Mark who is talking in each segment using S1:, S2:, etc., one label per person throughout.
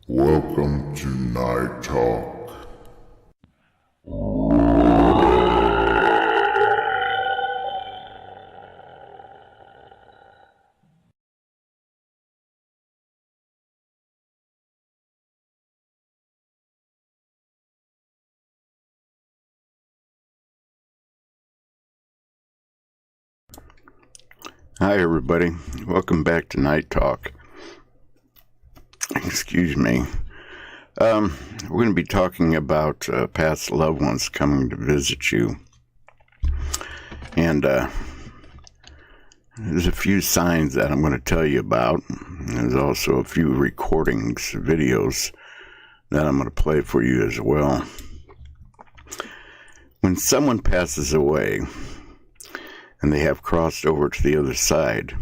S1: Welcome to Night Talk.
S2: Hi everybody, welcome back to Night Talk. Excuse me. We're going to be talking about past loved ones coming to visit you. And there's a few signs that I'm going to tell you about. There's also a few recordings, videos that I'm going to play for you as well. When someone passes away and they have crossed over to the other side,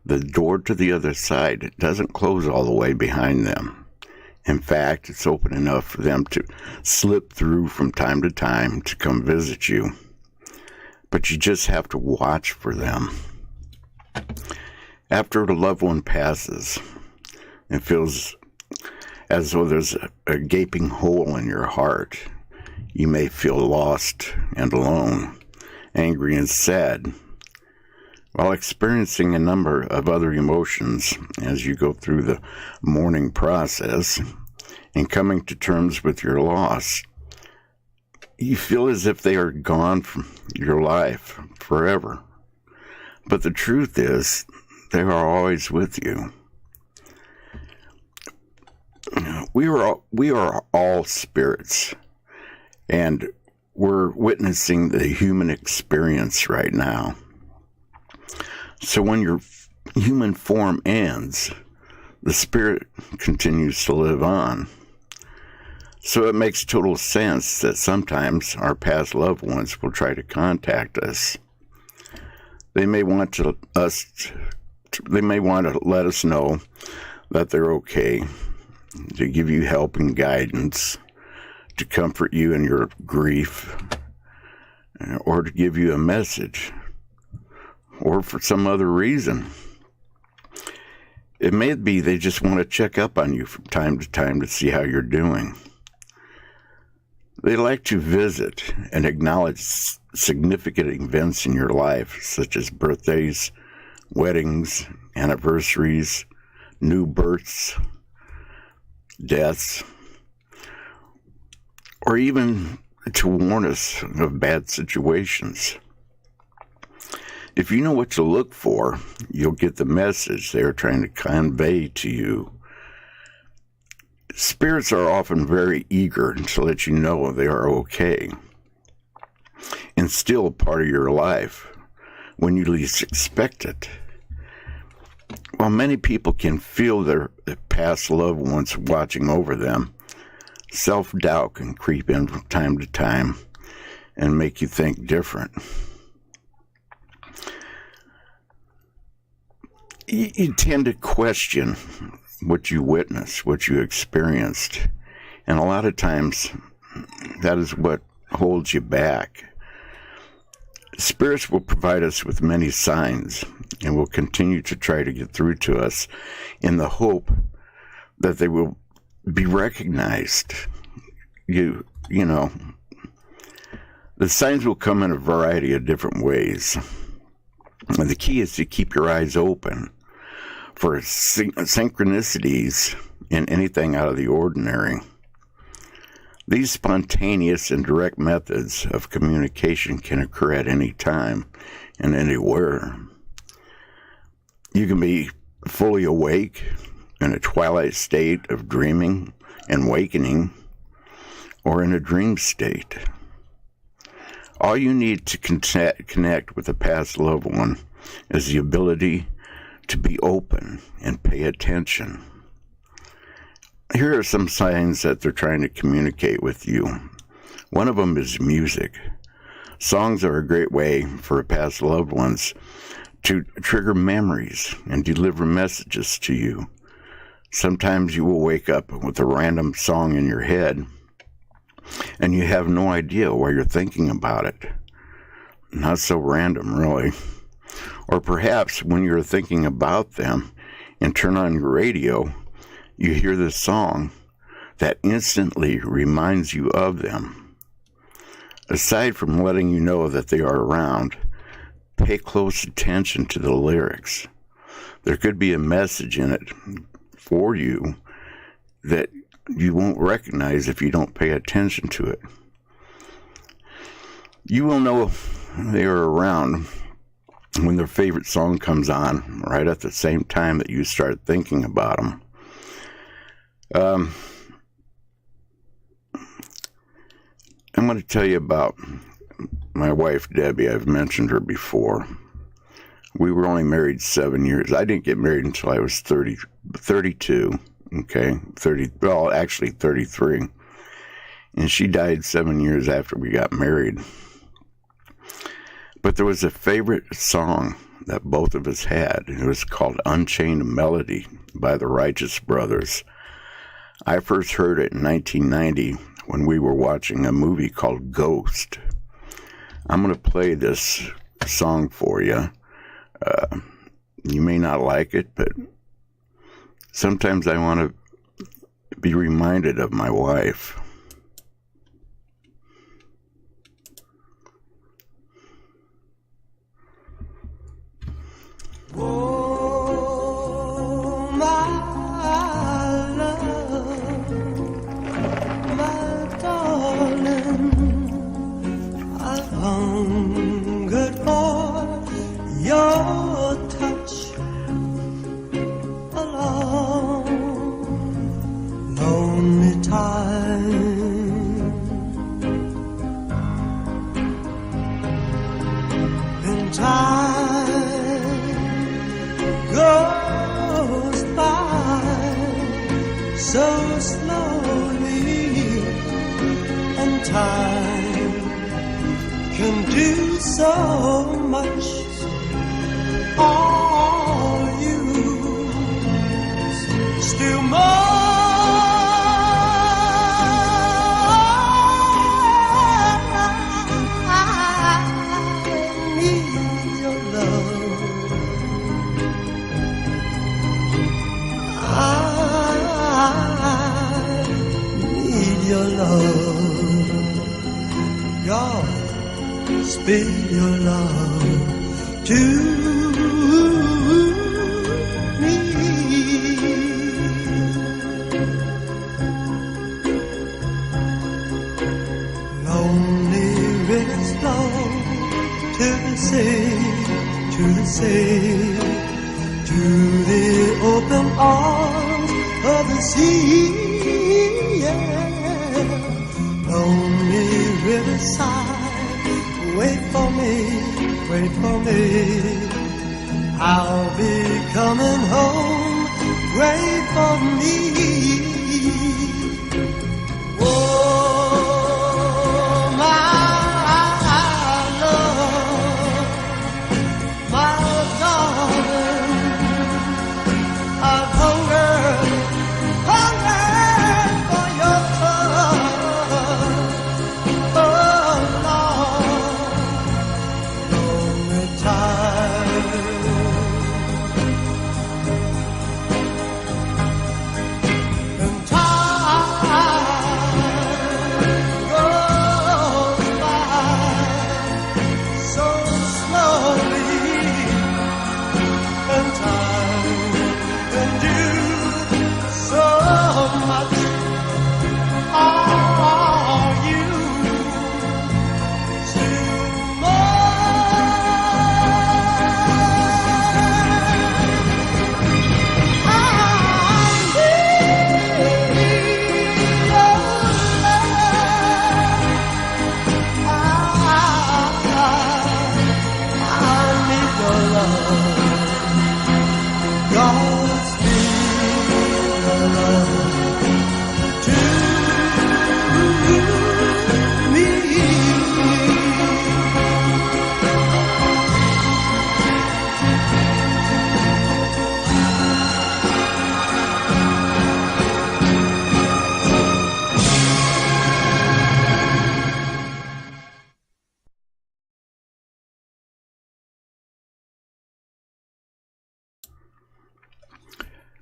S2: the door to the other side doesn't close all the way behind them. In fact, it's open enough for them to slip through from time to time to come visit you. But you just have to watch for them. After a loved one passes, it feels as though there's a gaping hole in your heart. You may feel lost and alone, angry and sad, while experiencing a number of other emotions as you go through the mourning process and coming to terms with your loss. You feel as if they are gone from your life forever. But the truth is, they are always with you. We are all spirits, and we're witnessing the human experience right now. So when your human form ends, the spirit continues to live on. So it makes total sense that sometimes our past loved ones will try to contact us. They may want to let us know that they're okay, to give you help and guidance, to comfort you in your grief, or to give you a message, or for some other reason. It may be they just want to check up on you from time to time to see how you're doing. They like to visit and acknowledge significant events in your life, such as birthdays, weddings, anniversaries, new births, deaths, or even to warn us of bad situations. If you know what to look for, you'll get the message they are trying to convey to you. Spirits are often very eager to let you know they are okay and still part of your life when you least expect it. While many people can feel their past loved ones watching over them, self-doubt can creep in from time to time and make you think different. You tend to question what you witnessed, what you experienced, and a lot of times that is what holds you back. Spirits will provide us with many signs and will continue to try to get through to us in the hope that they will be recognized. You know, the signs will come in a variety of different ways. And the key is to keep your eyes open for synchronicities in anything out of the ordinary. These spontaneous and direct methods of communication can occur at any time and anywhere. You can be fully awake in a twilight state of dreaming and awakening, or in a dream state. All you need to connect with a past loved one is the ability to be open and pay attention. Here are some signs that they're trying to communicate with you. One of them is music. Songs are a great way for past loved ones to trigger memories and deliver messages to you. Sometimes you will wake up with a random song in your head and you have no idea why you're thinking about it. Not so random, really. Or perhaps when you're thinking about them and turn on your radio, you hear this song that instantly reminds you of them. Aside from letting you know that they are around, pay close attention to the lyrics. There could be a message in it for you that you won't recognize if you don't pay attention to it. You will know they are around when their favorite song comes on, right at the same time that you start thinking about them. I'm going to tell you about my wife, Debbie. I've mentioned her before. We were only married 7 years. I didn't get married until I was 32, okay? 33. And she died 7 years after we got married. But there was a favorite song that both of us had. It was called Unchained Melody by the Righteous Brothers. I first heard it in 1990 when we were watching a movie called Ghost. I'm going to play this song for you. You may not like it, but sometimes I want to be reminded of my wife.
S3: Oh, my love, my darling, I've hungered for your touch a long, lonely time. In time goes by so slowly, and time can do so much. All you still more. I need your love. I need your love. God, spill your love to me. Lonely rivers flow to the sea, to the sea, to the open arms of the sea. Yeah. Lonely riverside, wait for me, wait for me. I'll be coming home, wait for me. Oh, my love, my darling, I've hungered for your touch. Oh, Lord, lonely time.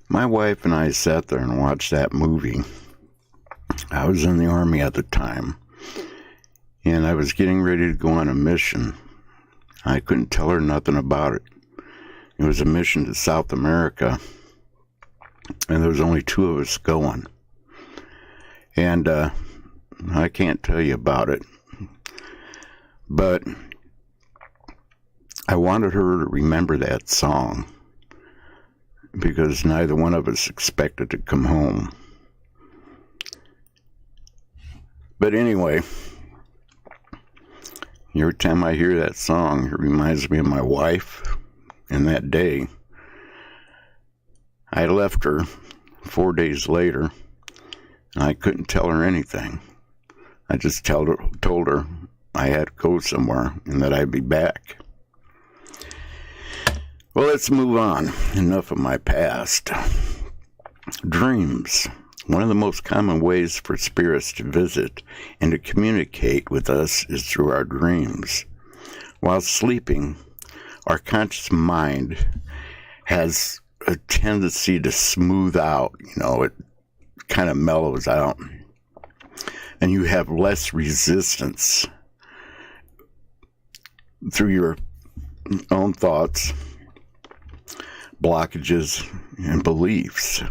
S2: My wife and I sat there and watched that movie. I was in the Army at the time, and I was getting ready to go on a mission. I couldn't tell her nothing about it. It was a mission to South America, and there was only 2 of us going. And I can't tell you about it, but I wanted her to remember that song because neither one of us expected to come home. But anyway, every time I hear that song, it reminds me of my wife. And that day, I left her 4 days later, and I couldn't tell her anything. I just told her I had to go somewhere and that I'd be back. Well, let's move on. Enough of my past. Dreams. One of the most common ways for spirits to visit and to communicate with us is through our dreams. While sleeping, our conscious mind has a tendency to smooth out, it kind of mellows out, and you have less resistance through your own thoughts, blockages, and beliefs.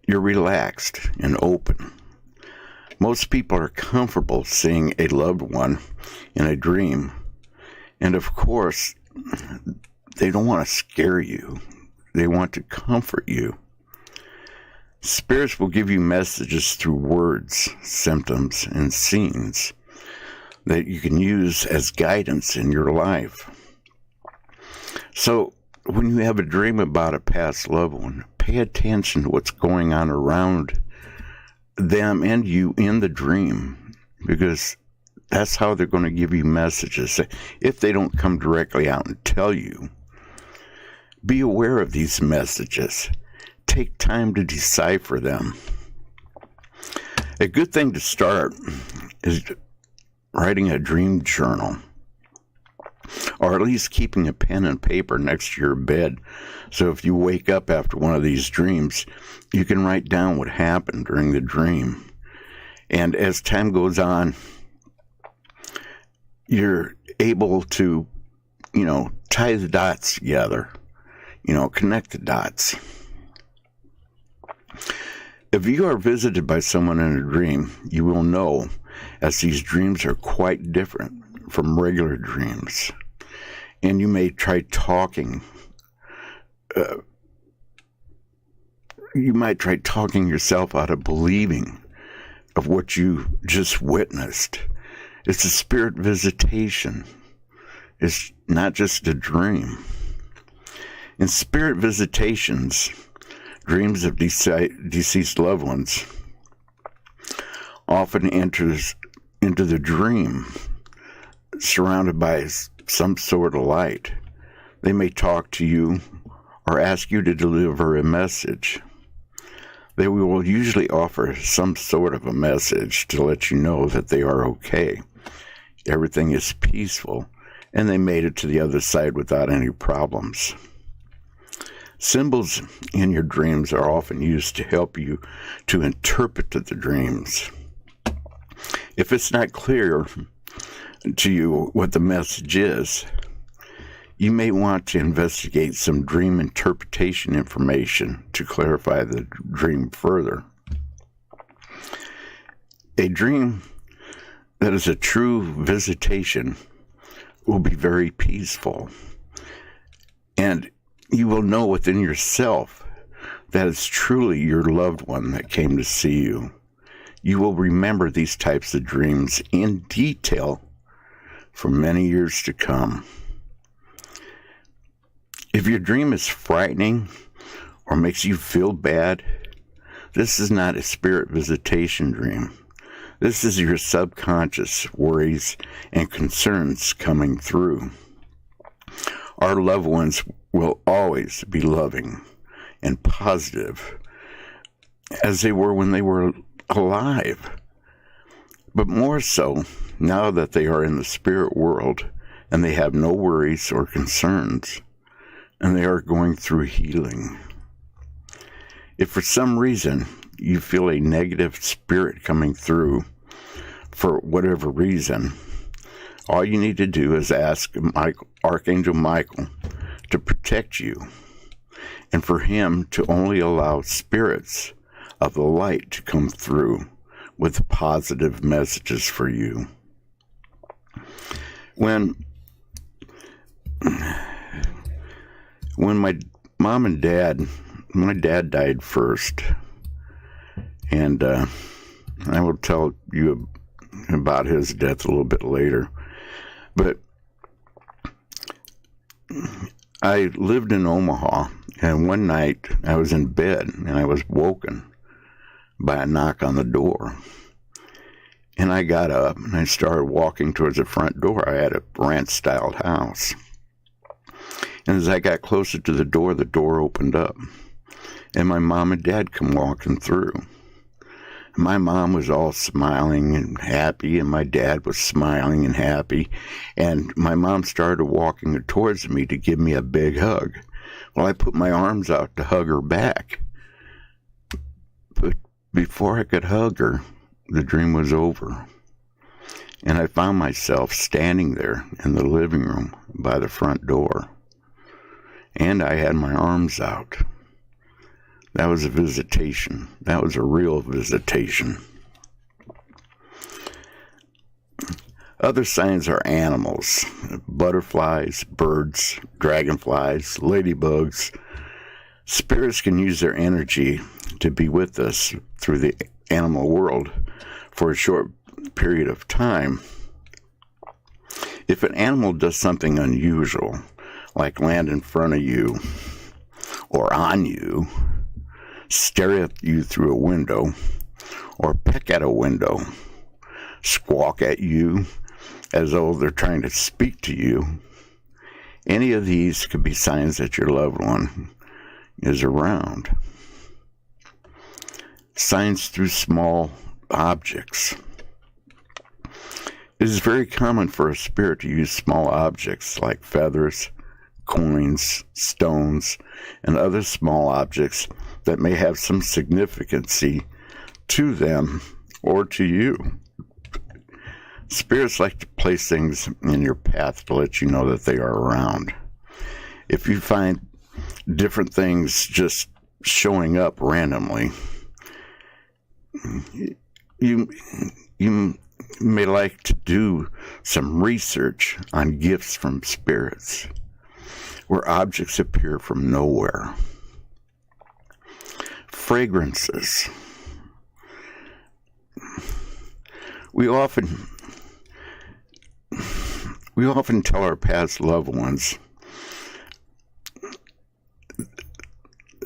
S2: You're relaxed and open. Most people are comfortable seeing a loved one in a dream, and of course, they don't want to scare you. They want to comfort you. Spirits will give you messages through words, symptoms, and scenes that you can use as guidance in your life. So, when you have a dream about a past loved one, pay attention to what's going on around them and you in the dream, because that's how they're going to give you messages. If they don't come directly out and tell you, be aware of these messages. Take time to decipher them. A good thing to start is writing a dream journal, or at least keeping a pen and paper next to your bed. So if you wake up after one of these dreams, you can write down what happened during the dream. And as time goes on, you're able to, tie the dots together, connect the dots. If you are visited by someone in a dream, you will know, as these dreams are quite different from regular dreams. And you may try talking. You might try talking yourself out of believing of what you just witnessed. It's a spirit visitation. It's not just a dream. In spirit visitations, dreams of deceased loved ones often enters into the dream surrounded by some sort of light. They may talk to you or ask you to deliver a message. They will usually offer some sort of a message to let you know that they are okay. Everything is peaceful, and they made it to the other side without any problems. Symbols in your dreams are often used to help you to interpret the dreams. If it's not clear to you what the message is, you may want to investigate some dream interpretation information to clarify the dream further. A dream that is a true visitation will be very peaceful, and you will know within yourself that it's truly your loved one that came to see you. You will remember these types of dreams in detail for many years to come. If your dream is frightening or makes you feel bad, this is not a spirit visitation dream. This is your subconscious worries and concerns coming through. Our loved ones will always be loving and positive as they were when they were alive, but more so now that they are in the spirit world and they have no worries or concerns and they are going through healing. If for some reason you feel a negative spirit coming through for whatever reason, all you need to do is ask Archangel Michael to protect you and for him to only allow spirits of the light to come through with positive messages for you. When my mom and dad, my dad died first, and I will tell you about his death a little bit later, but I lived in Omaha, and one night I was in bed and I was woken by a knock on the door. And I got up and I started walking towards the front door. I had a ranch-style house. And as I got closer to the door opened up. And my mom and dad come walking through. My mom was all smiling and happy, and my dad was smiling and happy. And my mom started walking towards me to give me a big hug. Well, I put my arms out to hug her back. But before I could hug her, the dream was over. And I found myself standing there in the living room by the front door. And I had my arms out. That was a visitation. That was a real visitation. Other signs are animals, butterflies, birds, dragonflies, ladybugs. Spirits can use their energy to be with us through the animal world for a short period of time. If an animal does something unusual, like land in front of you or on you, stare at you through a window, or peck at a window, squawk at you as though they're trying to speak to you, any of these could be signs that your loved one is around. Signs through small objects. It is very common for a spirit to use small objects like feathers, coins, stones, and other small objects that may have some significance to them or to you. Spirits like to place things in your path to let you know that they are around. If you find different things just showing up randomly, you may like to do some research on gifts from spirits, where objects appear from nowhere. Fragrances. We often tell our past loved ones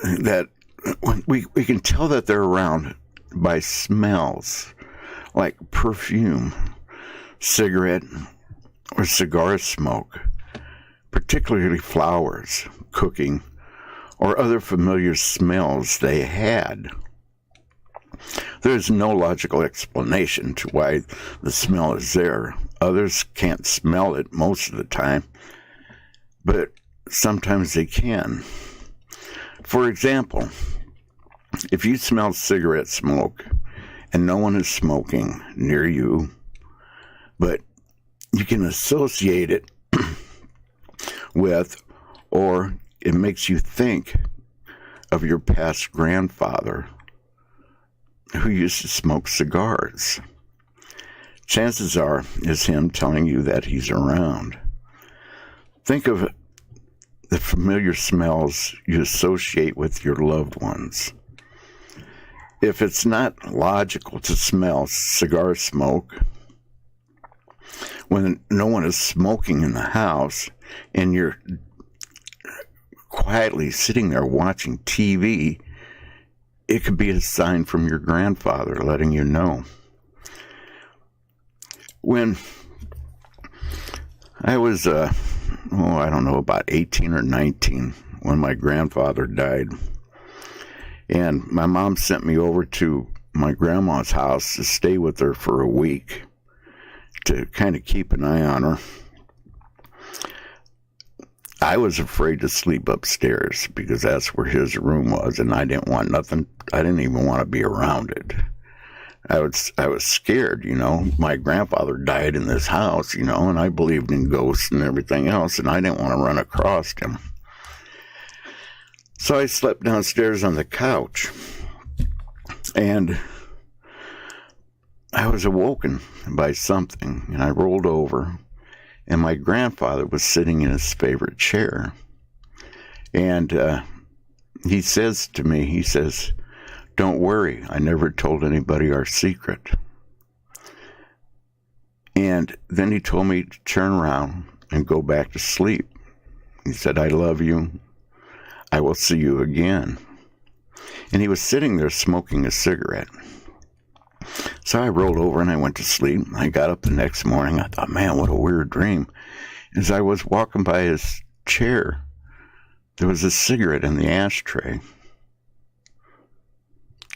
S2: that we can tell that they're around by smells like perfume, cigarette, or cigar smoke, particularly flowers, cooking, or other familiar smells they had. There is no logical explanation to why the smell is there. Others can't smell it most of the time, but sometimes they can. For example, if you smell cigarette smoke and no one is smoking near you, but you can associate it with, or it makes you think of your past grandfather who used to smoke cigars. Chances are it's him telling you that he's around. Think of the familiar smells you associate with your loved ones. If it's not logical to smell cigar smoke when no one is smoking in the house and you're quietly sitting there watching TV, it could be a sign from your grandfather letting you know. When I was, about 18 or 19 when my grandfather died, and my mom sent me over to my grandma's house to stay with her for a week to kind of keep an eye on her. I was afraid to sleep upstairs because that's where his room was, and I didn't want nothing. I didn't even want to be around it. I was scared, My grandfather died in this house, and I believed in ghosts and everything else, and I didn't want to run across him. So I slept downstairs on the couch, and I was awoken by something, and I rolled over, and my grandfather was sitting in his favorite chair. And he says to me, "Don't worry, I never told anybody our secret." And then he told me to turn around and go back to sleep. He said, "I love you. I will see you again." And he was sitting there smoking a cigarette. So I rolled over and I went to sleep. I got up the next morning. I thought, man, what a weird dream. As I was walking by his chair, there was a cigarette in the ashtray.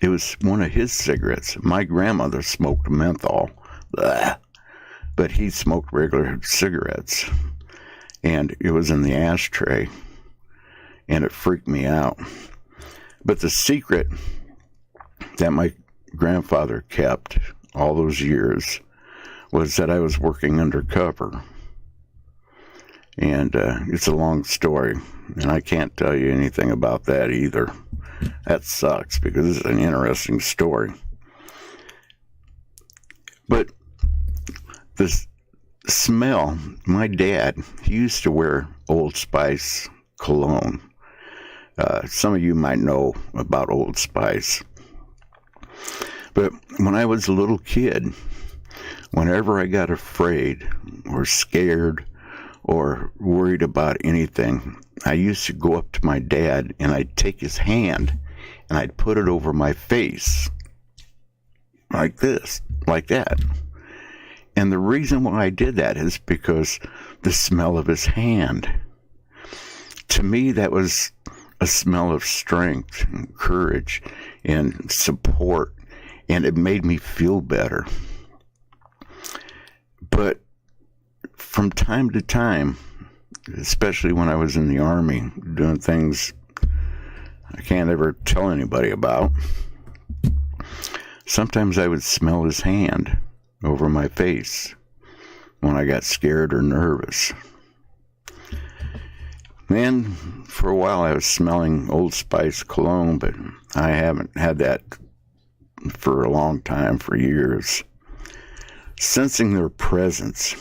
S2: It was one of his cigarettes. My grandmother smoked menthol, but he smoked regular cigarettes. And it was in the ashtray, and it freaked me out. But the secret that my grandfather kept all those years was that I was working undercover. And it's a long story, and I can't tell you anything about that either. That sucks, because it's an interesting story. But the smell, my dad, he used to wear Old Spice cologne. Some of you might know about Old Spice. But when I was a little kid, whenever I got afraid or scared or worried about anything, I used to go up to my dad and I'd take his hand and I'd put it over my face like this, like that. And the reason why I did that is because the smell of his hand. To me, that was a smell of strength and courage and support, and it made me feel better. But from time to time, especially when I was in the Army, doing things I can't ever tell anybody about, sometimes I would smell his hand over my face when I got scared or nervous. Then, for a while, I was smelling Old Spice cologne, but I haven't had that for a long time, for years. Sensing their presence.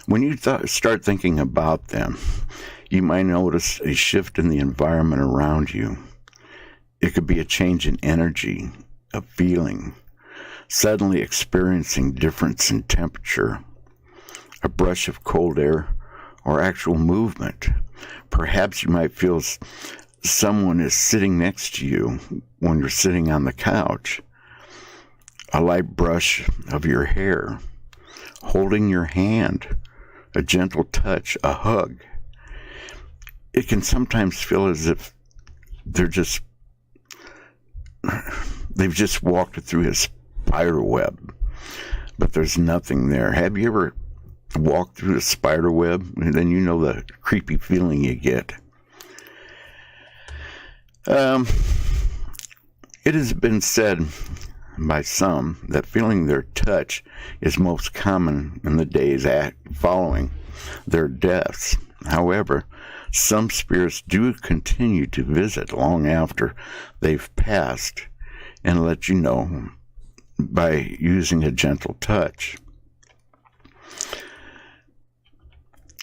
S2: When you start thinking about them, you might notice a shift in the environment around you. It could be a change in energy, a feeling, suddenly experiencing difference in temperature, a brush of cold air, or actual movement. Perhaps you might feel someone is sitting next to you when you're sitting on the couch, a light brush of your hair, holding your hand, a gentle touch, a hug. It can sometimes feel as if they've just walked through a spider web, but there's nothing there. Have you ever walked through a spider web, and then you know the creepy feeling you get? It has been said by some that feeling their touch is most common in the days following their deaths. However, some spirits do continue to visit long after they've passed and let you know by using a gentle touch.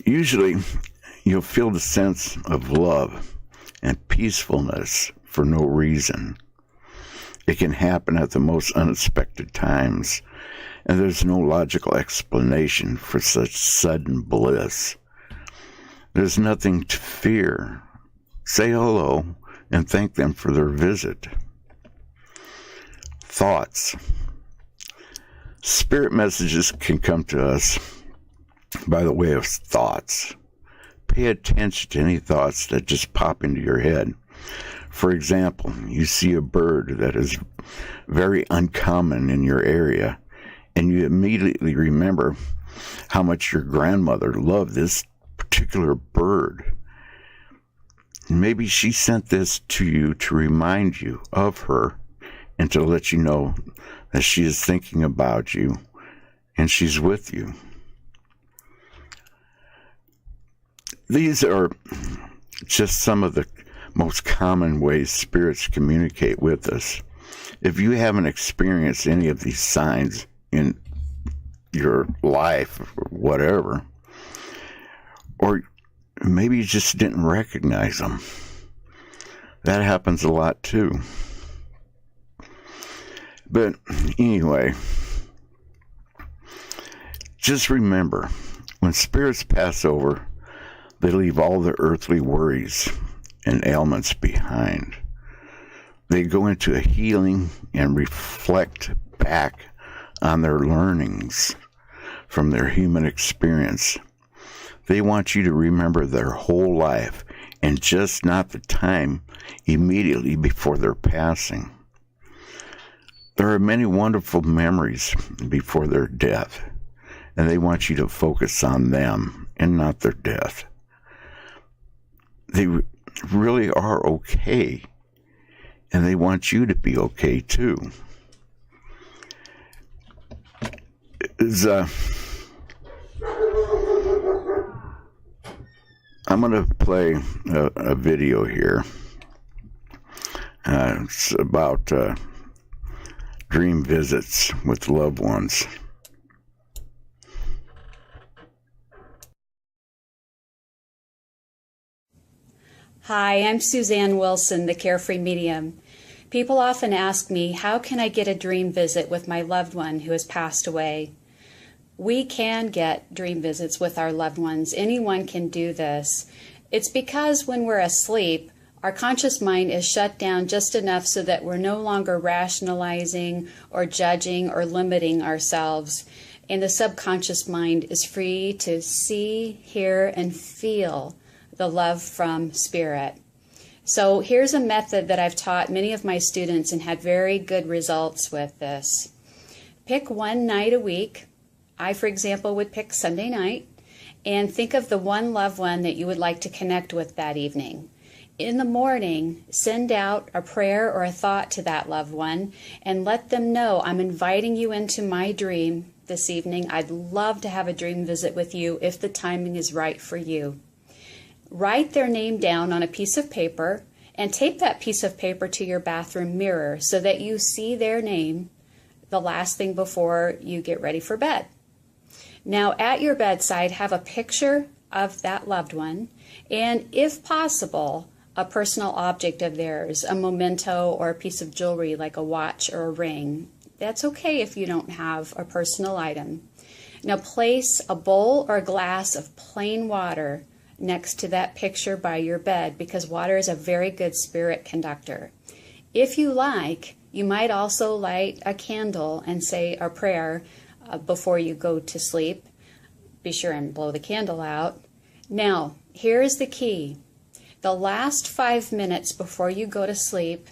S2: Usually, you'll feel the sense of love and peacefulness for no reason. It can happen at the most unexpected times, and there's no logical explanation for such sudden bliss. There's nothing to fear. Say hello and thank them for their visit. Thoughts. Spirit messages can come to us by the way of thoughts. Pay attention to any thoughts that just pop into your head. For example, you see a bird that is very uncommon in your area, and you immediately remember how much your grandmother loved this particular bird, maybe she sent this to you to remind you of her and to let you know that she is thinking about you and she's with you. These are just some of the most common ways spirits communicate with us. If you haven't experienced any of these signs in your life or whatever, or maybe you just didn't recognize them, that happens a lot too. But anyway, just remember, when spirits pass over, they leave all the earthly worries and ailments behind. They go into a healing and reflect back on their learnings from their human experience. They want you to remember their whole life and just not the time immediately before their passing. There are many wonderful memories before their death, and they want you to focus on them and not their death. They really are okay, and they want you to be okay too. I'm going to play a video here. It's about dream visits with loved ones.
S4: Hi, I'm Suzanne Wilson, the Carefree Medium. People often ask me, how can I get a dream visit with my loved one who has passed away? We can get dream visits with our loved ones. Anyone can do this. It's because when we're asleep, our conscious mind is shut down just enough so that we're no longer rationalizing or judging or limiting ourselves. And the subconscious mind is free to see, hear, and feel the love from Spirit. So here's a method that I've taught many of my students and had very good results with this. Pick one night a week. I, for example, would pick Sunday night, and think of the one loved one that you would like to connect with that evening. In the morning, send out a prayer or a thought to that loved one and let them know, I'm inviting you into my dream this evening. I'd love to have a dream visit with you if the timing is right for you. Write their name down on a piece of paper and tape that piece of paper to your bathroom mirror so that you see their name the last thing before you get ready for bed. Now, at your bedside, have a picture of that loved one and, if possible, a personal object of theirs, a memento or a piece of jewelry like a watch or a ring. That's okay if you don't have a personal item. Now, place a bowl or a glass of plain water next to that picture by your bed, because water is a very good spirit conductor. If you like, you might also light a candle and say a prayer before you go to sleep. Be sure and blow the candle out. Now, here's the key. The last 5 minutes before you go to sleep,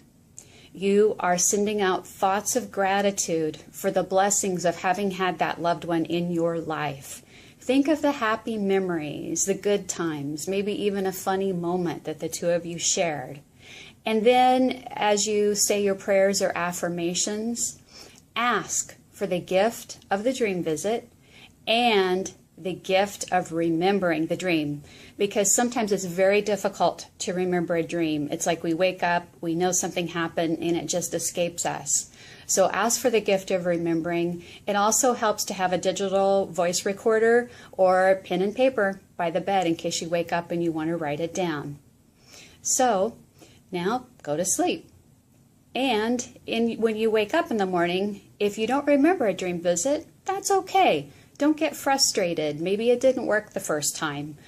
S4: you are sending out thoughts of gratitude for the blessings of having had that loved one in your life. Think of the happy memories, the good times, maybe even a funny moment that the two of you shared. And then as you say your prayers or affirmations, ask for the gift of the dream visit and the gift of remembering the dream, because sometimes it's very difficult to remember a dream. It's like we wake up, we know something happened, and it just escapes us. So ask for the gift of remembering. It also helps to have a digital voice recorder or pen and paper by the bed in case you wake up and you want to write it down. So now go to sleep. And when you wake up in the morning, if you don't remember a dream visit, that's okay. Don't get frustrated. Maybe it didn't work the first time.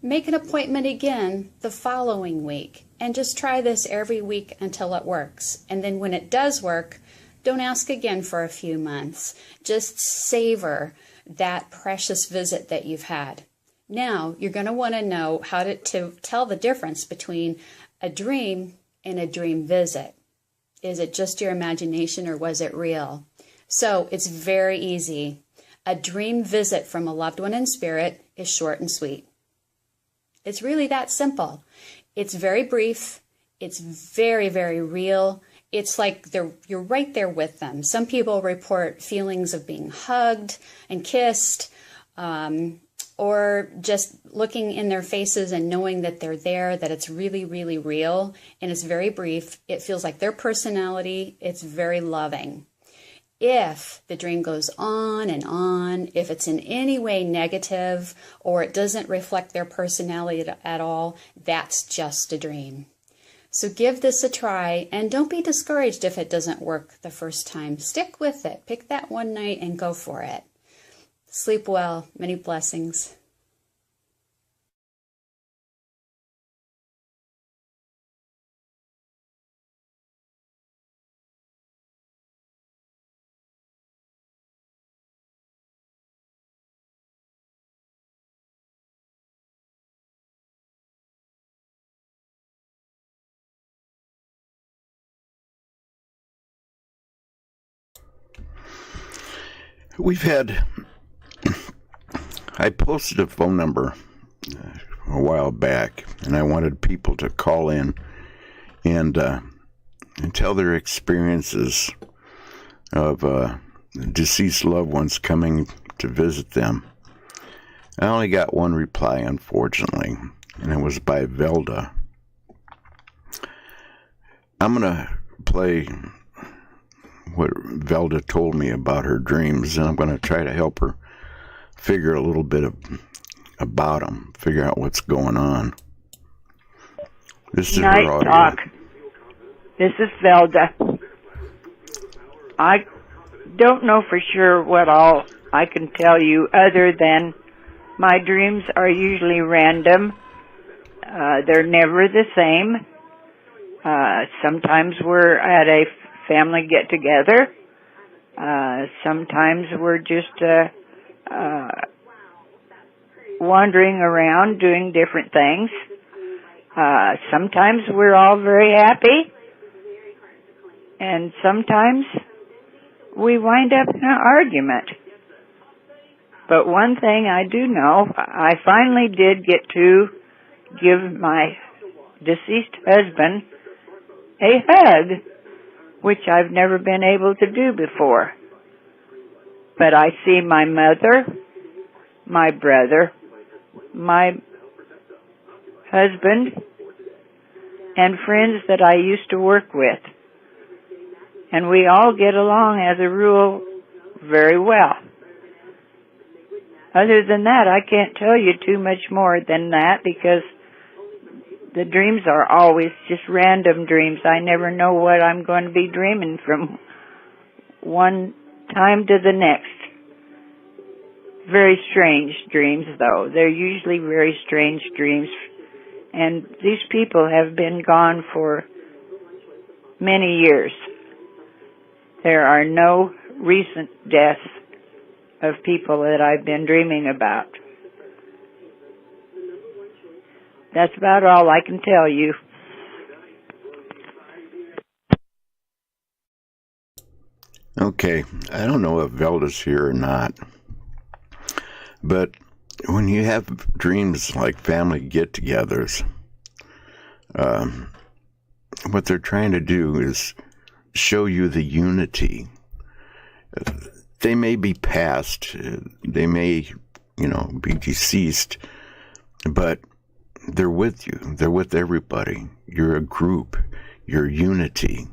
S4: Make an appointment again the following week and just try this every week until it works. And then when it does work, don't ask again for a few months. Just savor that precious visit that you've had. Now, you're going to want to know how to tell the difference between a dream and a dream visit. Is it just your imagination or was it real? So it's very easy. A dream visit from a loved one in spirit is short and sweet. It's really that simple. It's very brief. It's very, very real. It's like you're right there with them. Some people report feelings of being hugged and kissed, or just looking in their faces and knowing that they're there, that it's really, really real, and it's very brief. It feels like their personality. It's very loving. If the dream goes on and on, if it's in any way negative or it doesn't reflect their personality at all, that's just a dream. So give this a try, and don't be discouraged if it doesn't work the first time. Stick with it. Pick that one night and go for it. Sleep well. Many blessings.
S2: I posted a phone number a while back, and I wanted people to call in and tell their experiences of deceased loved ones coming to visit them. I only got one reply, unfortunately, and it was by Velda. I'm going to play what Velda told me about her dreams, and I'm going to try to help her figure a little bit about them, figure out what's going on. This is
S5: Night
S2: her audio.
S5: Talk. This is Velda. I don't know for sure what all I can tell you other than my dreams are usually random. They're never the same. Sometimes we're at a family get-together. Sometimes we're just wandering around doing different things. Sometimes we're all very happy. And sometimes we wind up in an argument. But one thing I do know, I finally did get to give my deceased husband a hug, which I've never been able to do before. But I see my mother, my brother, my husband, and friends that I used to work with. And we all get along, as a rule, very well. Other than that, I can't tell you too much more than that, because the dreams are always just random dreams. I never know what I'm going to be dreaming from one time to the next. Very strange dreams, though. They're usually very strange dreams. And these people have been gone for many years. There are no recent deaths of people that I've been dreaming about. That's about all I can tell you.
S2: Okay, I don't know if Velda's here or not, but when you have dreams like family get-togethers, what they're trying to do is show you the unity. They may be past, they may, be deceased, but they're with you. They're with everybody. You're a group. You're unity.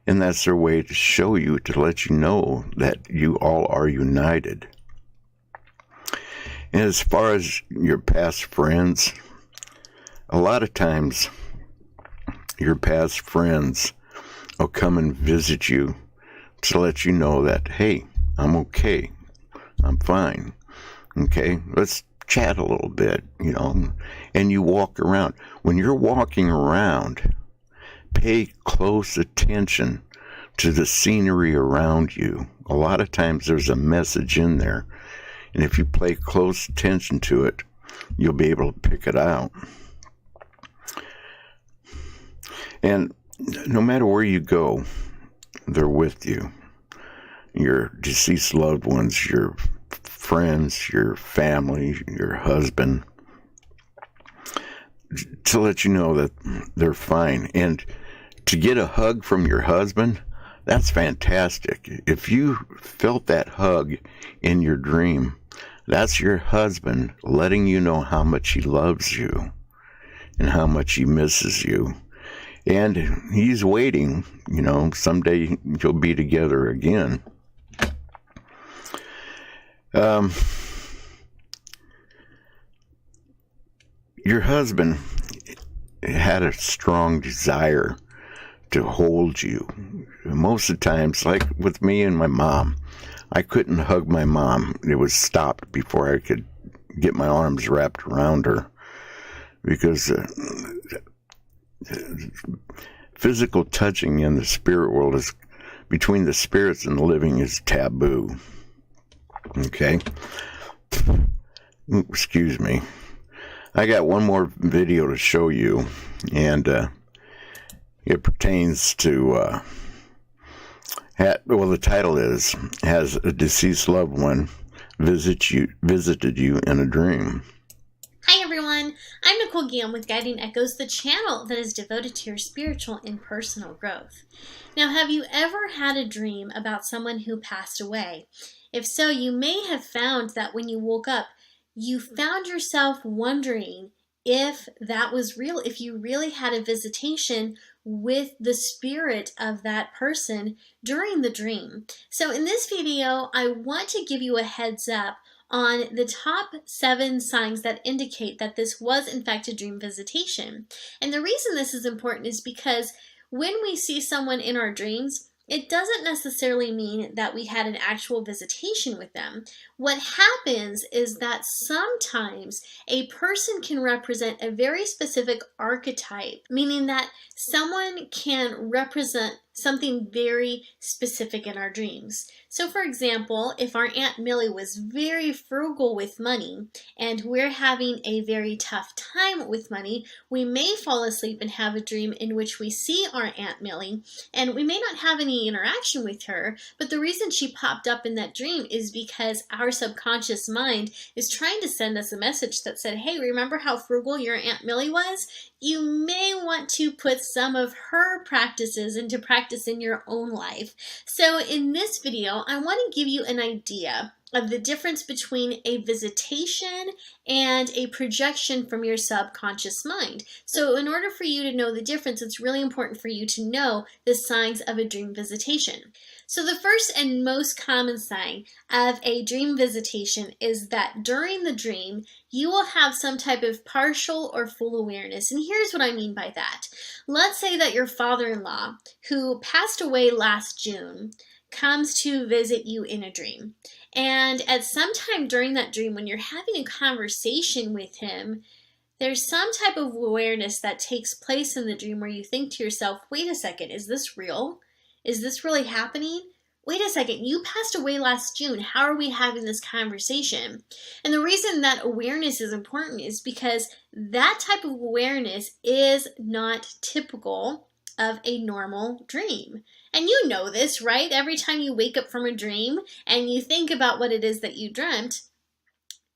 S2: And that's their way to show you, to let you know that you all are united. And as far as your past friends, a lot of times your past friends will come and visit you to let you know that, hey, I'm okay. I'm fine. Okay, let's chat a little bit, and you walk around. When you're walking around, pay close attention to the scenery around you. A lot of times there's a message in there, and if you pay close attention to it, you'll be able to pick it out. And no matter where you go, they're with you. Your deceased loved ones, your friends, your family, your husband. to let you know that they're fine. And to get a hug from your husband, that's fantastic. If you felt that hug in your dream, that's your husband letting you know how much he loves you and how much he misses you. And he's waiting, someday you'll be together again. Your husband had a strong desire to hold you. Most of the times, like with me and my mom, I couldn't hug my mom. It was stopped before I could get my arms wrapped around her, because physical touching in the spirit world is, between the spirits and the living, is taboo. Okay? Excuse me. I got one more video to show you, and it pertains to, the title is, Has a Deceased Loved One Visited You in a Dream?
S6: Hi everyone, I'm Nicole Guillaume with Guiding Echoes, the channel that is devoted to your spiritual and personal growth. Now, have you ever had a dream about someone who passed away? If so, you may have found that when you woke up, you found yourself wondering if that was real, if you really had a visitation with the spirit of that person during the dream. So in this video, I want to give you a heads up on the top 7 signs that indicate that this was in fact a dream visitation. And the reason this is important is because when we see someone in our dreams, it doesn't necessarily mean that we had an actual visitation with them. What happens is that sometimes a person can represent a very specific archetype, meaning that someone can represent something very specific in our dreams. So for example, if our Aunt Millie was very frugal with money and we're having a very tough time with money, we may fall asleep and have a dream in which we see our Aunt Millie, and we may not have any interaction with her, but the reason she popped up in that dream is because our subconscious mind is trying to send us a message that said, hey, remember how frugal your Aunt Millie was? You may want to put some of her practices into practice in your own life. So in this video, I want to give you an idea of the difference between a visitation and a projection from your subconscious mind. So in order for you to know the difference, it's really important for you to know the signs of a dream visitation. So the first and most common sign of a dream visitation is that during the dream, you will have some type of partial or full awareness. And here's what I mean by that. Let's say that your father-in-law, who passed away last June, comes to visit you in a dream. And at some time during that dream, when you're having a conversation with him, there's some type of awareness that takes place in the dream where you think to yourself, wait a second, is this real? Is this really happening? Wait a second, you passed away last June. How are we having this conversation? And the reason that awareness is important is because that type of awareness is not typical of a normal dream. And you know this, right? Every time you wake up from a dream and you think about what it is that you dreamt,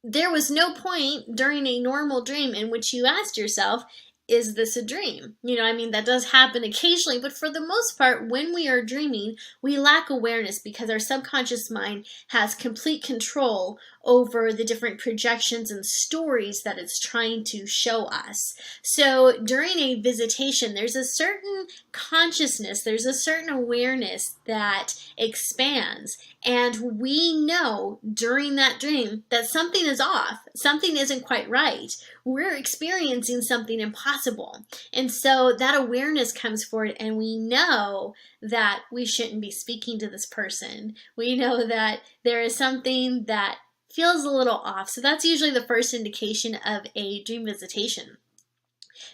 S6: there was no point during a normal dream in which you asked yourself, is this a dream? That does happen occasionally, but for the most part, when we are dreaming, we lack awareness because our subconscious mind has complete control over the different projections and stories that it's trying to show us. So during a visitation, there's a certain consciousness, there's a certain awareness that expands, and we know during that dream that something is off, something isn't quite right. We're experiencing something impossible. And so that awareness comes forward, and we know that we shouldn't be speaking to this person. We know that there is something that feels a little off. So that's usually the first indication of a dream visitation.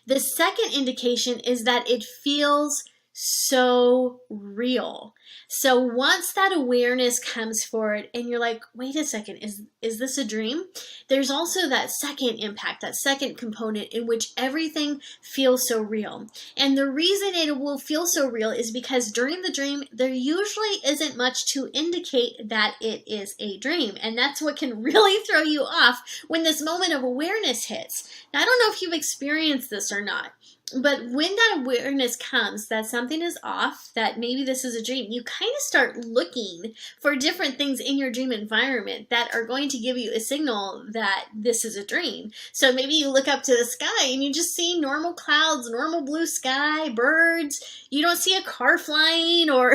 S6: The second indication is that it feels so real. So once that awareness comes forward and you're like, wait a second, is this a dream? There's also that second impact, that second component in which everything feels so real. And the reason it will feel so real is because during the dream, there usually isn't much to indicate that it is a dream. And that's what can really throw you off when this moment of awareness hits. Now, I don't know if you've experienced this or not, but when that awareness comes that something is off, that maybe this is a dream, you kind of start looking for different things in your dream environment that are going to give you a signal that this is a dream. So maybe you look up to the sky and you just see normal clouds, normal blue sky, birds. You don't see a car flying or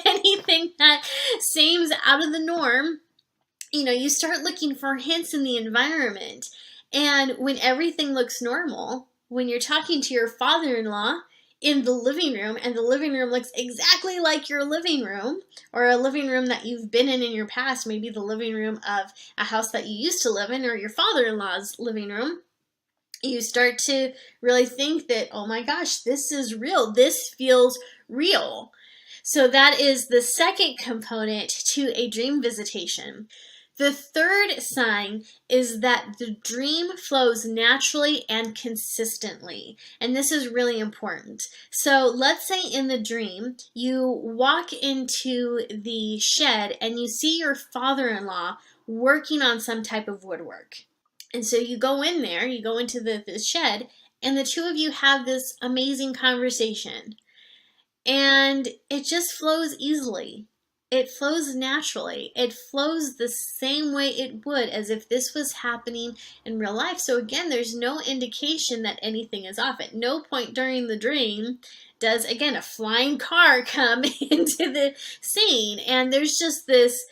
S6: anything that seems out of the norm. You know, you start looking for hints in the environment. And when everything looks normal, when you're talking to your father-in-law in the living room and the living room looks exactly like your living room or a living room that you've been in your past, maybe the living room of a house that you used to live in or your father-in-law's living room, you start to really think that, oh my gosh, this is real. This feels real. So that is the second component to a dream visitation. The third sign is that the dream flows naturally and consistently. And this is really important. So let's say in the dream, you walk into the shed and you see your father-in-law working on some type of woodwork. And so you go in there, you go into the shed, and the two of you have this amazing conversation. And it just flows easily. It flows naturally. It flows the same way it would as if this was happening in real life. So again, there's no indication that anything is off. At no point during the dream does, again, a flying car come into the scene. And there's just this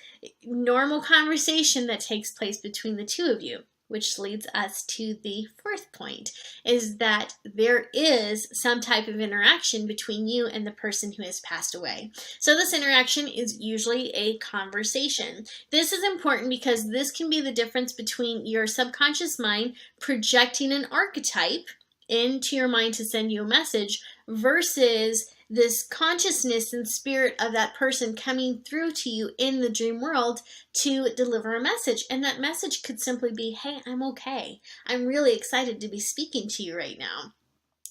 S6: normal conversation that takes place between the two of you. Which leads us to the fourth point, is that there is some type of interaction between you and the person who has passed away. So this interaction is usually a conversation. This is important because this can be the difference between your subconscious mind projecting an archetype into your mind to send you a message versus this consciousness and spirit of that person coming through to you in the dream world to deliver a message. And that message could simply be, hey, I'm okay. I'm really excited to be speaking to you right now.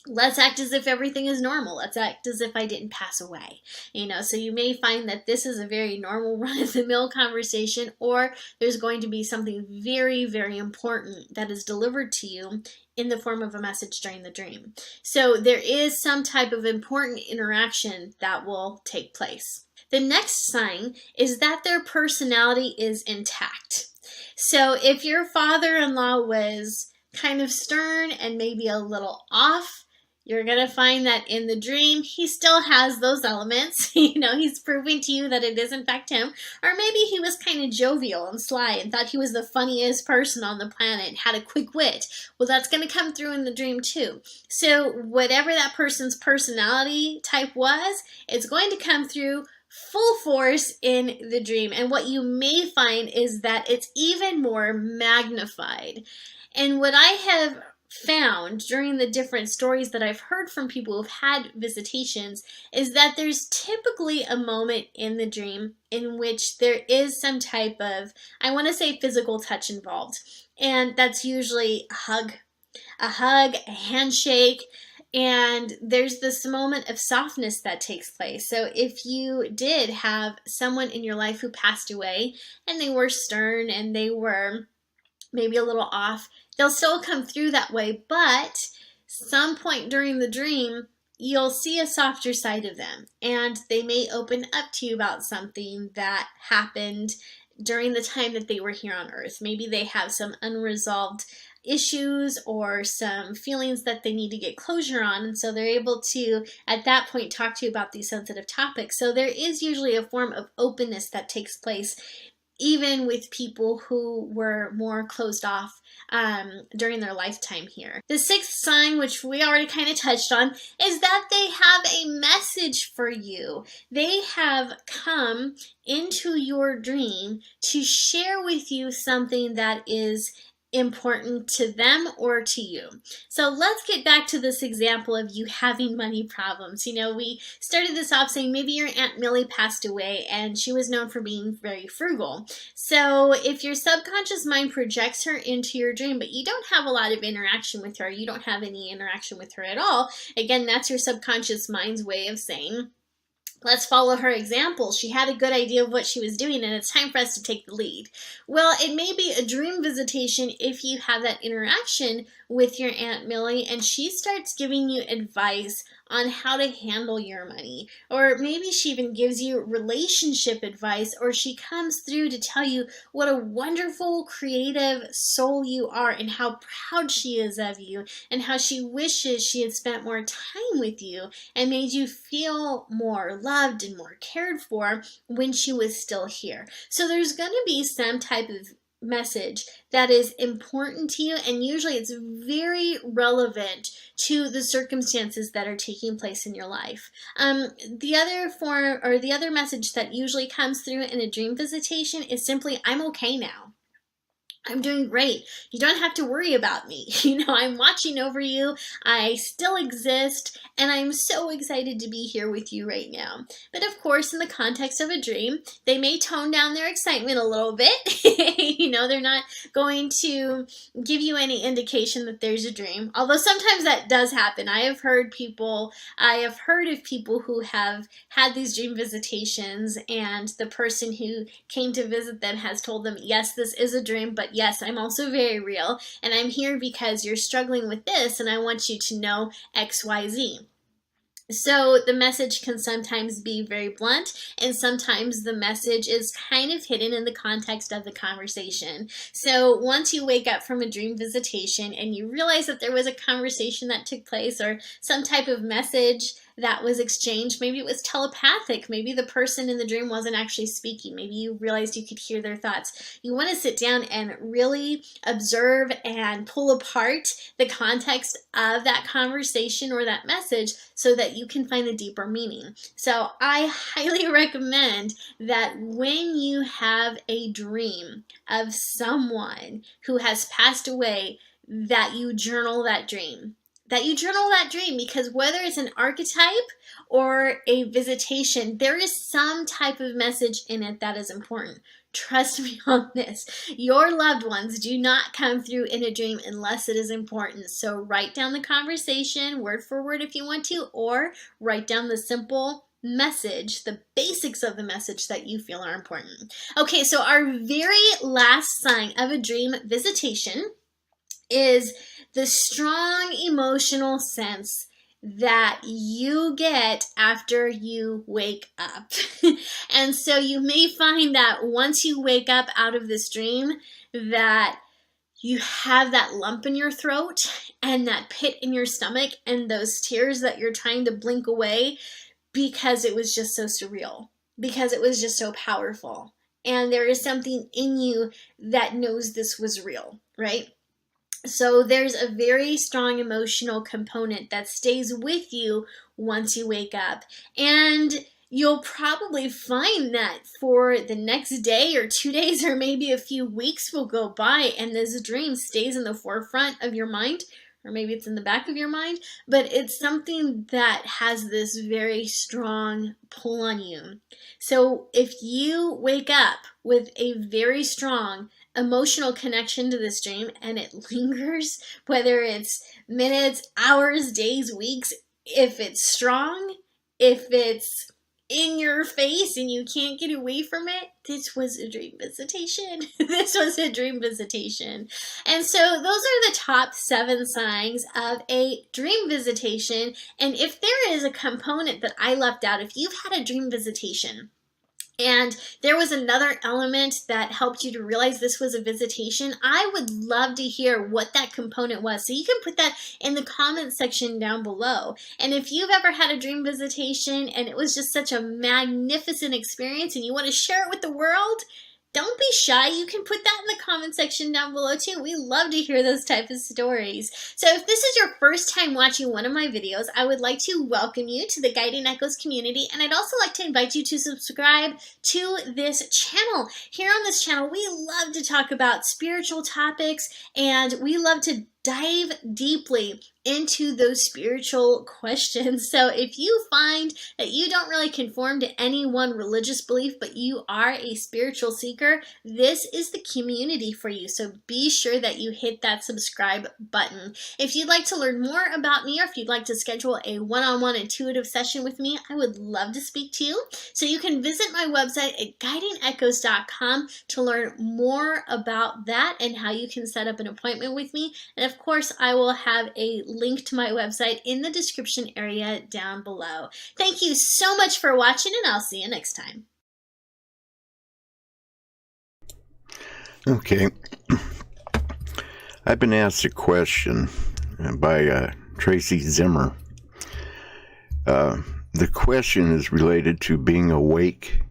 S6: Let's act as if everything is normal. Let's act as if I didn't pass away. You know, so you may find that this is a very normal run-of-the-mill conversation, or there's going to be something very, very important that is delivered to you in the form of a message during the dream. So there is some type of important interaction that will take place. The next sign is that their personality is intact. So if your father-in-law was kind of stern and maybe a little off, you're going to find that in the dream, he still has those elements. You know, he's proving to you that it is in fact him. Or maybe he was kind of jovial and sly and thought he was the funniest person on the planet and had a quick wit. Well, that's going to come through in the dream too. So whatever that person's personality type was, it's going to come through full force in the dream. And what you may find is that it's even more magnified. And what I have found during the different stories that I've heard from people who've had visitations is that there's typically a moment in the dream in which there is some type of, I want to say, physical touch involved. And that's usually a handshake, and there's this moment of softness that takes place. So if you did have someone in your life who passed away and they were stern and they were maybe a little off, they'll still come through that way, but some point during the dream, you'll see a softer side of them, and they may open up to you about something that happened during the time that they were here on Earth. Maybe they have some unresolved issues or some feelings that they need to get closure on, and so they're able to, at that point, talk to you about these sensitive topics. So there is usually a form of openness that takes place even with people who were more closed off during their lifetime here. The sixth sign, which we already kind of touched on, is that they have a message for you. They have come into your dream to share with you something that is important to them or to you. So let's get back to this example of you having money problems. You know, we started this off saying maybe your Aunt Millie passed away and she was known for being very frugal. So if your subconscious mind projects her into your dream, but you don't have a lot of interaction with her, you don't have any interaction with her at all, again, that's your subconscious mind's way of saying, let's follow her example. She had a good idea of what she was doing, and it's time for us to take the lead. Well, it may be a dream visitation if you have that interaction with your Aunt Millie, and she starts giving you advice on how to handle your money. Or maybe she even gives you relationship advice, or she comes through to tell you what a wonderful, creative soul you are and how proud she is of you and how she wishes she had spent more time with you and made you feel more loved and more cared for when she was still here. So there's going to be some type of message that is important to you, and usually it's very relevant to the circumstances that are taking place in your life. The other message that usually comes through in a dream visitation is simply, I'm okay now. I'm doing great. You don't have to worry about me. You know, I'm watching over you. I still exist, and I'm so excited to be here with you right now. But of course, in the context of a dream, they may tone down their excitement a little bit. You know, they're not going to give you any indication that there's a dream. Although sometimes that does happen. I have heard of people who have had these dream visitations, and the person who came to visit them has told them, yes, this is a dream, but yes, I'm also very real, and I'm here because you're struggling with this, and I want you to know XYZ. So the message can sometimes be very blunt, and sometimes the message is kind of hidden in the context of the conversation. So once you wake up from a dream visitation and you realize that there was a conversation that took place or some type of message that was exchanged, maybe it was telepathic, maybe the person in the dream wasn't actually speaking, maybe you realized you could hear their thoughts. You want to sit down and really observe and pull apart the context of that conversation or that message so that you can find the deeper meaning. So I highly recommend that when you have a dream of someone who has passed away, that you journal that dream. Because whether it's an archetype or a visitation, there is some type of message in it that is important. Trust me on this. Your loved ones do not come through in a dream unless it is important. So write down the conversation word for word if you want to, or write down the simple message, the basics of the message that you feel are important. Okay, so our very last sign of a dream visitation is the strong emotional sense that you get after you wake up. And so you may find that once you wake up out of this dream, that you have that lump in your throat and that pit in your stomach and those tears that you're trying to blink away because it was just so surreal, because it was just so powerful. And there is something in you that knows this was real, right? So there's a very strong emotional component that stays with you once you wake up. And you'll probably find that for the next day or 2 days or maybe a few weeks will go by and this dream stays in the forefront of your mind, or maybe it's in the back of your mind, but it's something that has this very strong pull on you. So if you wake up with a very strong emotional connection to this dream and it lingers, whether it's minutes, hours, days, weeks, if it's strong, if it's in your face and you can't get away from it, this was a dream visitation. This was a dream visitation. And so those are the top 7 signs of a dream visitation. And if there is a component that I left out, if you've had a dream visitation, and there was another element that helped you to realize this was a visitation, I would love to hear what that component was. So you can put that in the comment section down below. And if you've ever had a dream visitation and it was just such a magnificent experience and you want to share it with the world, don't be shy. You can put that in the comment section down below too. We love to hear those type of stories. So if this is your first time watching one of my videos, I would like to welcome you to the Guiding Echoes community, and I'd also like to invite you to subscribe to this channel. Here on this channel, we love to talk about spiritual topics, and we love to dive deeply into those spiritual questions. So if you find that you don't really conform to any one religious belief, but you are a spiritual seeker, this is the community for you. So be sure that you hit that subscribe button. If you'd like to learn more about me, or if you'd like to schedule a one-on-one intuitive session with me, I would love to speak to you. So you can visit my website at guidingechoes.com to learn more about that and how you can set up an appointment with me. And of course, I will have a link to my website in the description area down below. Thank you so much for watching, and I'll see you next time.
S2: Okay. I've been asked a question by Tracy Zimmer. The question is related to being awake,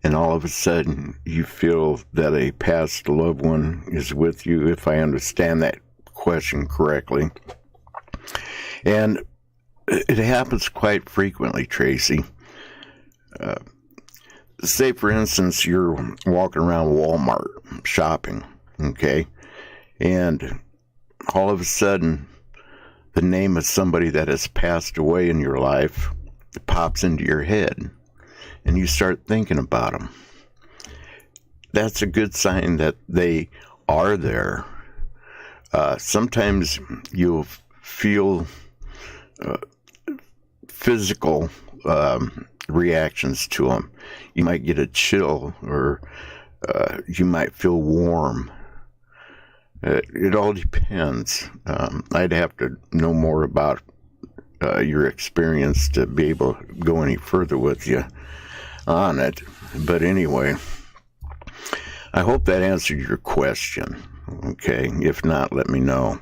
S2: and all of a sudden you feel that a past loved one is with you, if I understand that question correctly. And it happens quite frequently, Tracy. Say, for instance, you're walking around Walmart shopping, okay? And all of a sudden, the name of somebody that has passed away in your life pops into your head, and you start thinking about them. That's a good sign that they are there. Sometimes you'll feel physical reactions to them. You might get a chill, or you might feel warm. It all depends. I'd have to know more about your experience to be able to go any further with you on it. But anyway, I hope that answered your question. Okay, if not, let me know.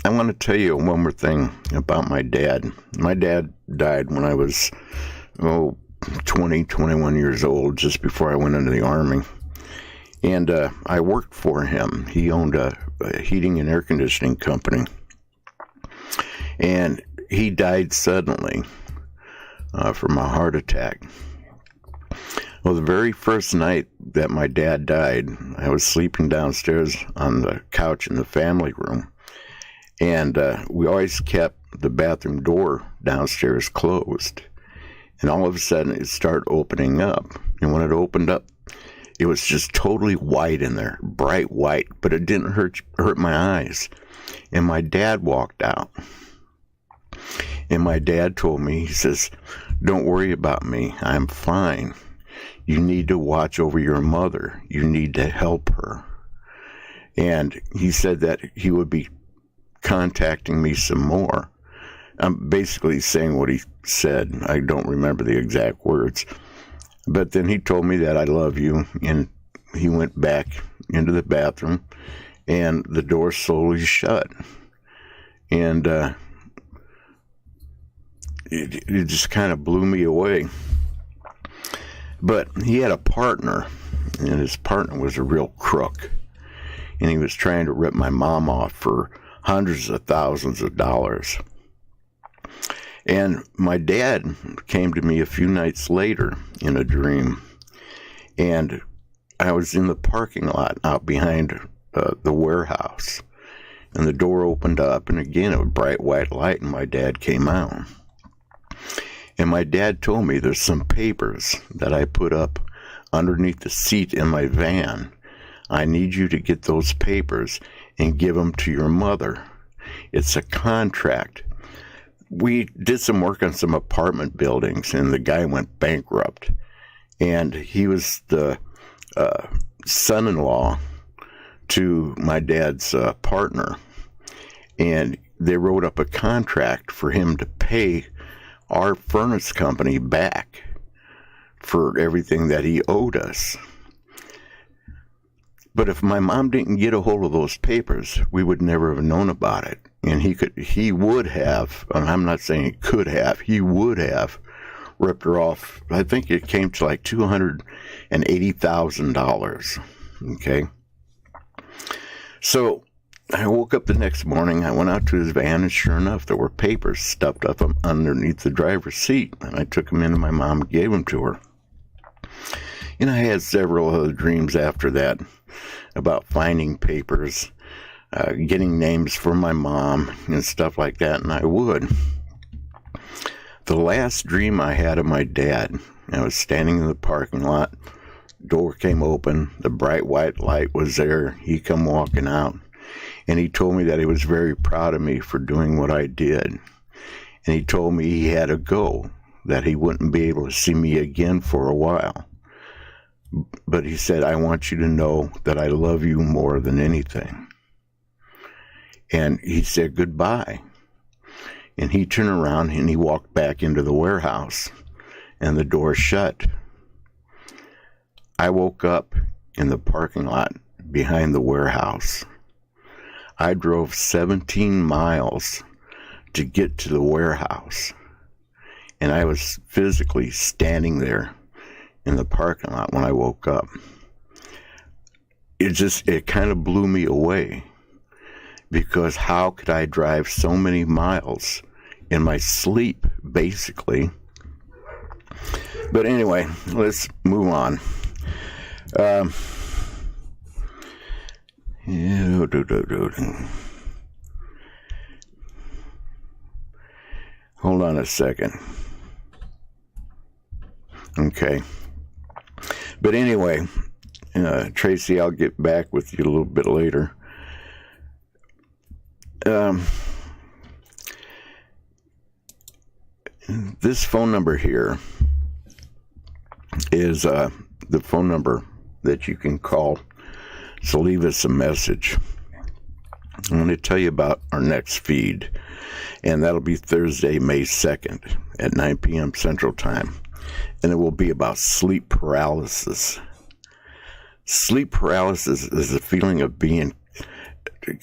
S2: I want to tell you one more thing about my dad. My dad died when I was 20, 21 years old, just before I went into the Army. And I worked for him. He owned a heating and air conditioning company. And he died suddenly from a heart attack. Well, the very first night that my dad died, I was sleeping downstairs on the couch in the family room. And we always kept the bathroom door downstairs closed. And all of a sudden, it started opening up. And when it opened up, it was just totally white in there, bright white, but it didn't hurt my eyes. And my dad walked out. And my dad told me, he says, "Don't worry about me. I'm fine. You need to watch over your mother. You need to help her." And he said that he would be contacting me some more. I'm basically saying what he said. I don't remember the exact words. But then he told me that, "I love you," and he went back into the bathroom, and the door slowly shut. And it just kind of blew me away. But he had a partner, and his partner was a real crook. And he was trying to rip my mom off for hundreds of thousands of dollars. And my dad came to me a few nights later in a dream. And I was in the parking lot out behind the warehouse. And the door opened up, and again, a bright white light, and my dad came out. And my dad told me, "There's some papers that I put up underneath the seat in my van. I need you to get those papers and give them to your mother. It's a contract." We did some work on some apartment buildings, and the guy went bankrupt. And he was the son-in-law to my dad's partner. And they wrote up a contract for him to pay our furnace company back for everything that he owed us. But if my mom didn't get a hold of those papers, we would never have known about it. And he would have, and I'm not saying he could have, he would have ripped her off. I think it came to like $280,000. Okay. So I woke up the next morning. I went out to his van, and sure enough, there were papers stuffed up underneath the driver's seat. And I took them in, and my mom gave them to her. And I had several other dreams after that about finding papers, getting names for my mom, and stuff like that, and I would. The last dream I had of my dad, I was standing in the parking lot. Door came open. The bright white light was there. He come walking out. And he told me that he was very proud of me for doing what I did. And he told me he had to go, that he wouldn't be able to see me again for a while. But he said, I want you to know that I love you more than anything. And he said goodbye. And he turned around and he walked back into the warehouse. And the door shut. I woke up in the parking lot behind the warehouse. I drove 17 miles to get to the warehouse. And I was physically standing there in the parking lot when I woke up. It kind of blew me away. Because how could I drive so many miles in my sleep, basically? But anyway, let's move on. Hold on a second. Okay. But anyway, Tracy, I'll get back with you a little bit later. This phone number here is the phone number that you can call, so leave us a message. I'm going to tell you about our next feed, and that'll be Thursday, May 2nd at 9 p.m. Central Time, and it will be about sleep paralysis. Sleep paralysis is the feeling of being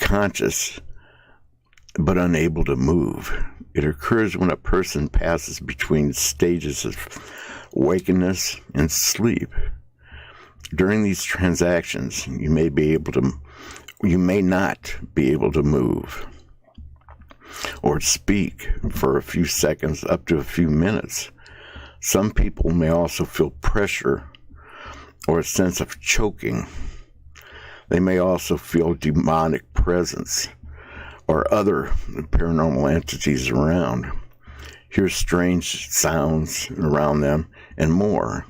S2: conscious but unable to move. It occurs when a person passes between stages of wakenness and sleep. During these transactions, you may not be able to move or speak for a few seconds up to a few minutes. Some people may also feel pressure or a sense of choking. They may also feel demonic presence or other paranormal entities around, hear strange sounds around them, and more.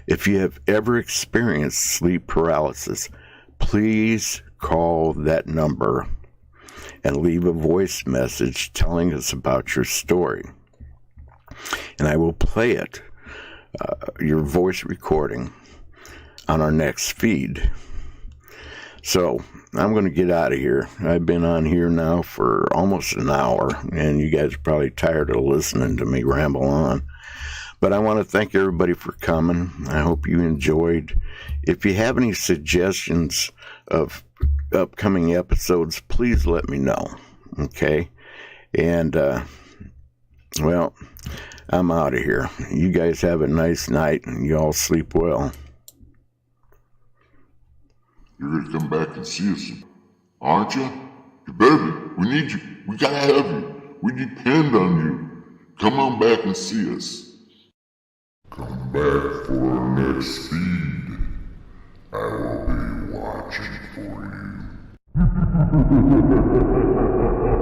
S2: If you have ever experienced sleep paralysis, please call that number and leave a voice message telling us about your story. And I will play it, your voice recording, on our next feed. So I'm going to get out of here. I've been on here now for almost an hour, and you guys are probably tired of listening to me ramble on. But I want to thank everybody for coming. I hope you enjoyed. If you have any suggestions of upcoming episodes, please let me know. Okay? And, well, I'm out of here. You guys have a nice night, and you all sleep well.
S1: You're gonna come back and see us, aren't you? You better be. We need you. We gotta have you. We depend on you. Come on back and see us. Come back for our next feed. I will be watching for you.